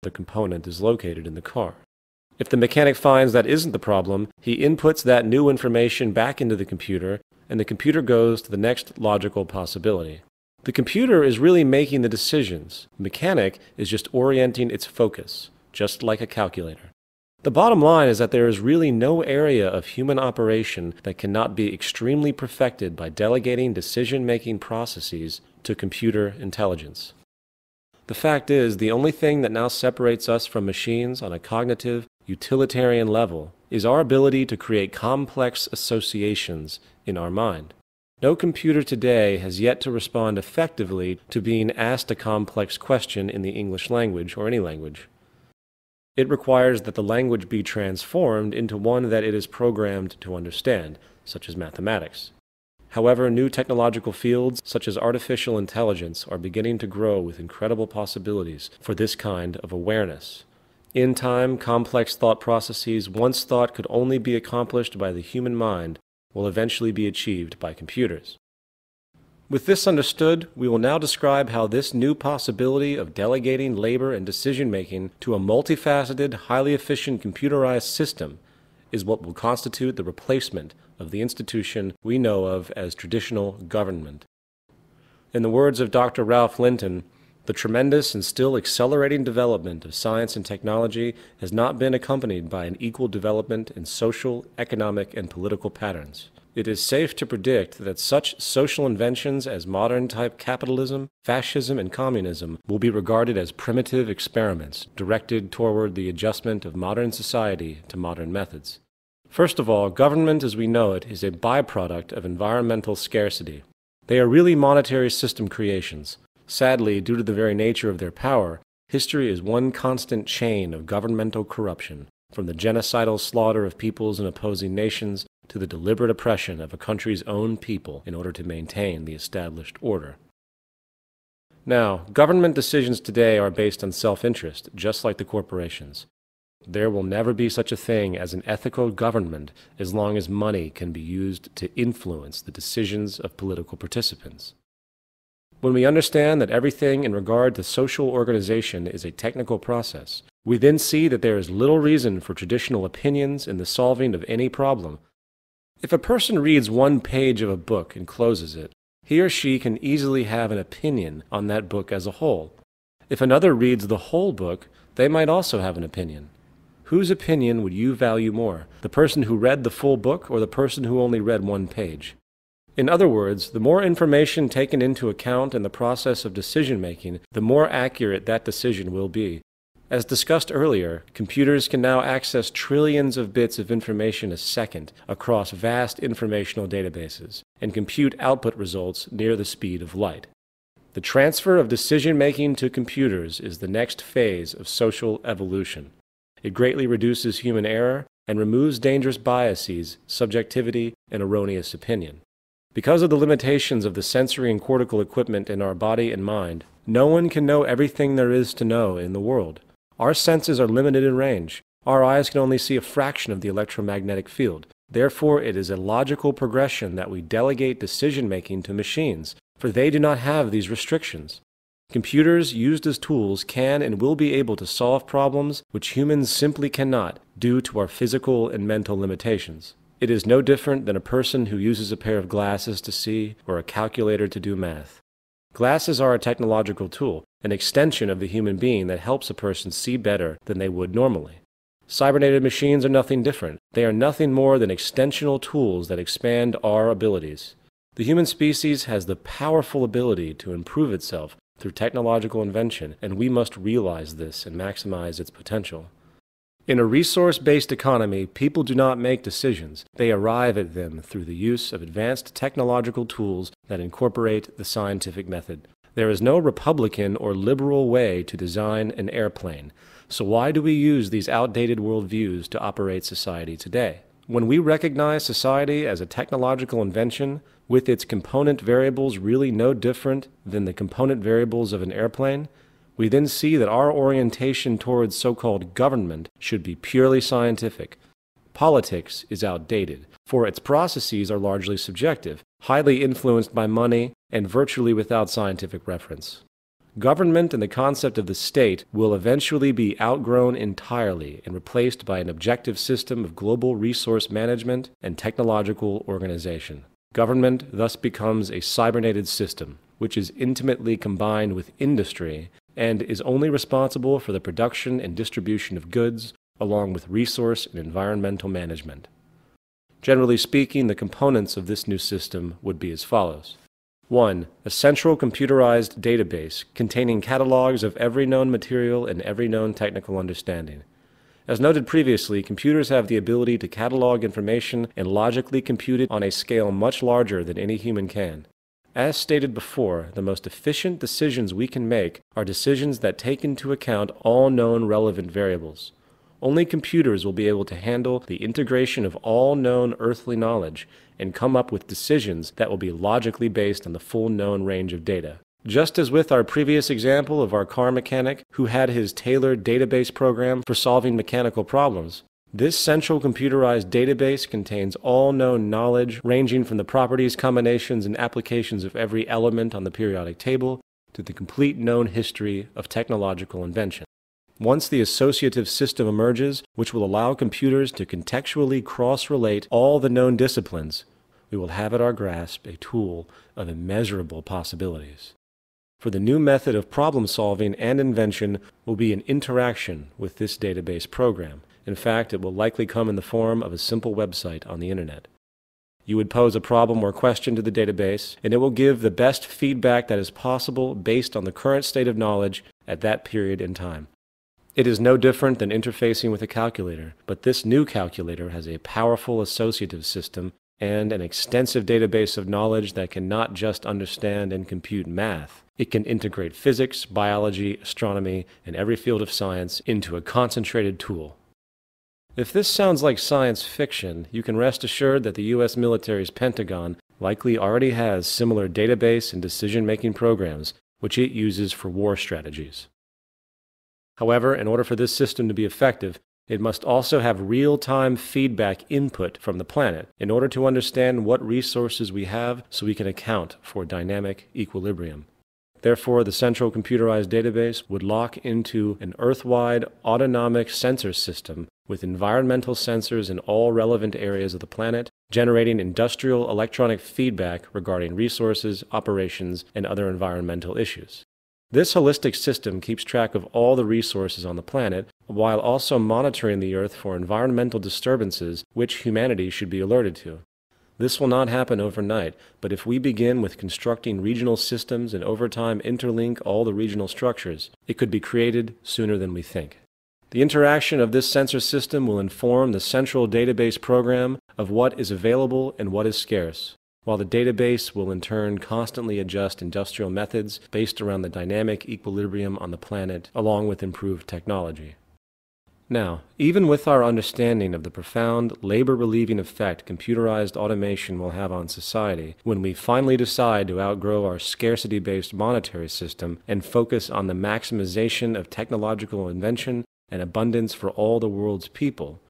the component is located in the car. If the mechanic finds that isn't the problem, he inputs that new information back into the computer, and the computer goes to the next logical possibility. The computer is really making the decisions. The mechanic is just orienting its focus, just like a calculator. The bottom line is that there is really no area of human operation that cannot be extremely perfected by delegating decision-making processes to computer intelligence. The fact is, the only thing that now separates us from machines on a cognitive, utilitarian level is our ability to create complex associations in our mind. No computer today has yet to respond effectively to being asked a complex question in the English language or any language. It requires that the language be transformed into one that it is programmed to understand, such as mathematics. However, new technological fields, such as artificial intelligence, are beginning to grow with incredible possibilities for this kind of awareness. In time, complex thought processes once thought could only be accomplished by the human mind will eventually be achieved by computers. With this understood, we will now describe how this new possibility of delegating labor and decision-making to a multifaceted, highly efficient computerized system is what will constitute the replacement of the institution we know of as traditional government. In the words of Dr. Ralph Linton, the tremendous and still accelerating development of science and technology has not been accompanied by an equal development in social, economic, and political patterns. It is safe to predict that such social inventions as modern-type capitalism, fascism, and communism will be regarded as primitive experiments directed toward the adjustment of modern society to modern methods. First of all, government as we know it is a byproduct of environmental scarcity. They are really monetary system creations. Sadly, due to the very nature of their power, history is one constant chain of governmental corruption, from the genocidal slaughter of peoples in opposing nations to the deliberate oppression of a country's own people in order to maintain the established order. Now, government decisions today are based on self-interest, just like the corporations. There will never be such a thing as an ethical government as long as money can be used to influence the decisions of political participants. When we understand that everything in regard to social organization is a technical process, we then see that there is little reason for traditional opinions in the solving of any problem. If a person reads one page of a book and closes it, he or she can easily have an opinion on that book as a whole. If another reads the whole book, they might also have an opinion. Whose opinion would you value more, the person who read the full book or the person who only read one page? In other words, the more information taken into account in the process of decision-making, the more accurate that decision will be. As discussed earlier, computers can now access trillions of bits of information a second across vast informational databases, and compute output results near the speed of light. The transfer of decision-making to computers is the next phase of social evolution. It greatly reduces human error and removes dangerous biases, subjectivity, and erroneous opinion. Because of the limitations of the sensory and cortical equipment in our body and mind, no one can know everything there is to know in the world. Our senses are limited in range. Our eyes can only see a fraction of the electromagnetic field. Therefore, it is a logical progression that we delegate decision-making to machines, for they do not have these restrictions. Computers used as tools can and will be able to solve problems which humans simply cannot due to our physical and mental limitations. It is no different than a person who uses a pair of glasses to see or a calculator to do math. Glasses are a technological tool, an extension of the human being that helps a person see better than they would normally. Cybernetic machines are nothing different. They are nothing more than extensional tools that expand our abilities. The human species has the powerful ability to improve itself through technological invention, and we must realize this and maximize its potential. In a resource-based economy, people do not make decisions. They arrive at them through the use of advanced technological tools that incorporate the scientific method. There is no Republican or liberal way to design an airplane. So why do we use these outdated worldviews to operate society today? When we recognize society as a technological invention, with its component variables really no different than the component variables of an airplane, we then see that our orientation towards so-called government should be purely scientific. Politics is outdated, for its processes are largely subjective, highly influenced by money, and virtually without scientific reference. Government and the concept of the state will eventually be outgrown entirely and replaced by an objective system of global resource management and technological organization. Government thus becomes a cyberneted system, which is intimately combined with industry and is only responsible for the production and distribution of goods, along with resource and environmental management. Generally speaking, the components of this new system would be as follows. 1. A central computerized database containing catalogs of every known material and every known technical understanding. As noted previously, computers have the ability to catalog information and logically compute it on a scale much larger than any human can. As stated before, the most efficient decisions we can make are decisions that take into account all known relevant variables. Only computers will be able to handle the integration of all known earthly knowledge and come up with decisions that will be logically based on the full known range of data. Just as with our previous example of our car mechanic who had his tailored database program for solving mechanical problems, this central computerized database contains all known knowledge ranging from the properties, combinations, and applications of every element on the periodic table to the complete known history of technological invention. Once the associative system emerges, which will allow computers to contextually cross-relate all the known disciplines, we will have at our grasp a tool of immeasurable possibilities. For the new method of problem-solving and invention will be an interaction with this database program. In fact, it will likely come in the form of a simple website on the internet. You would pose a problem or question to the database, and it will give the best feedback that is possible based on the current state of knowledge at that period in time. It is no different than interfacing with a calculator, but this new calculator has a powerful associative system and an extensive database of knowledge that can not just understand and compute math. It can integrate physics, biology, astronomy, and every field of science into a concentrated tool. If this sounds like science fiction, you can rest assured that the U.S. military's Pentagon likely already has similar database and decision-making programs which it uses for war strategies. However, in order for this system to be effective, it must also have real-time feedback input from the planet in order to understand what resources we have so we can account for dynamic equilibrium. Therefore, the central computerized database would lock into an Earth-wide autonomic sensor system with environmental sensors in all relevant areas of the planet, generating industrial electronic feedback regarding resources, operations, and other environmental issues. This holistic system keeps track of all the resources on the planet while also monitoring the Earth for environmental disturbances which humanity should be alerted to. This will not happen overnight, but if we begin with constructing regional systems and over time interlink all the regional structures, it could be created sooner than we think. The interaction of this sensor system will inform the central database program of what is available and what is scarce, while the database will in turn constantly adjust industrial methods based around the dynamic equilibrium on the planet, along with improved technology. Now, even with our understanding of the profound, labor-relieving effect computerized automation will have on society, when we finally decide to outgrow our scarcity-based monetary system and focus on the maximization of technological invention and abundance for all the world's people,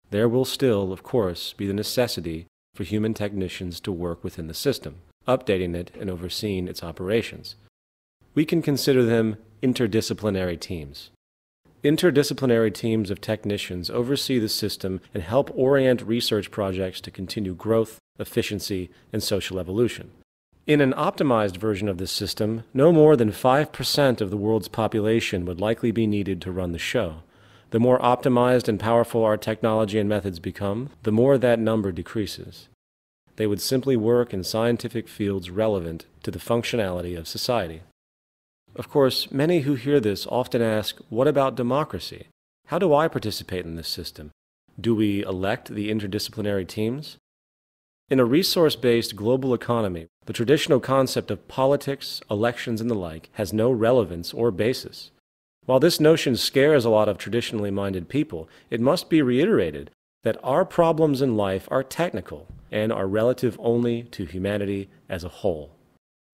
there will still, of course, be the necessity for human technicians to work within the system, updating it and overseeing its operations. We can consider them interdisciplinary teams. Interdisciplinary teams of technicians oversee the system and help orient research projects to continue growth, efficiency, and social evolution. In an optimized version of this system, no more than 5% of the world's population would likely be needed to run the show. The more optimized and powerful our technology and methods become, the more that number decreases. They would simply work in scientific fields relevant to the functionality of society. Of course, many who hear this often ask, what about democracy? How do I participate in this system? Do we elect the interdisciplinary teams? In a resource-based global economy, the traditional concept of politics, elections, and the like has no relevance or basis. While this notion scares a lot of traditionally minded people, it must be reiterated that our problems in life are technical and are relative only to humanity as a whole.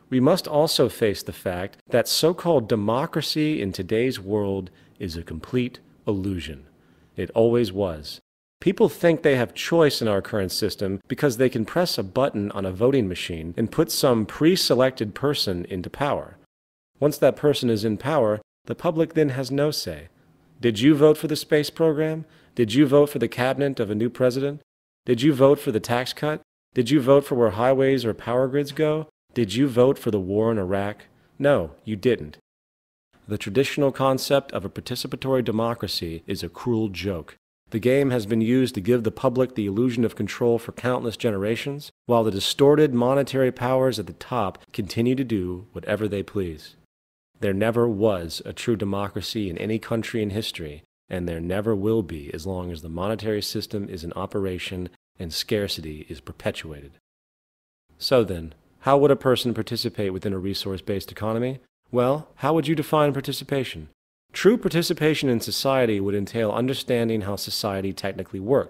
We must also face the fact that so-called democracy in today's world is a complete illusion. It always was. People think they have choice in our current system because they can press a button on a voting machine and put some pre-selected person into power. Once that person is in power, the public then has no say. Did you vote for the space program? Did you vote for the cabinet of a new president? Did you vote for the tax cut? Did you vote for where highways or power grids go? Did you vote for the war in Iraq? No, you didn't. The traditional concept of a participatory democracy is a cruel joke. The game has been used to give the public the illusion of control for countless generations, while the distorted monetary powers at the top continue to do whatever they please. There never was a true democracy in any country in history, and there never will be as long as the monetary system is in operation and scarcity is perpetuated. So then, how would a person participate within a resource-based economy? Well, how would you define participation? True participation in society would entail understanding how society technically works,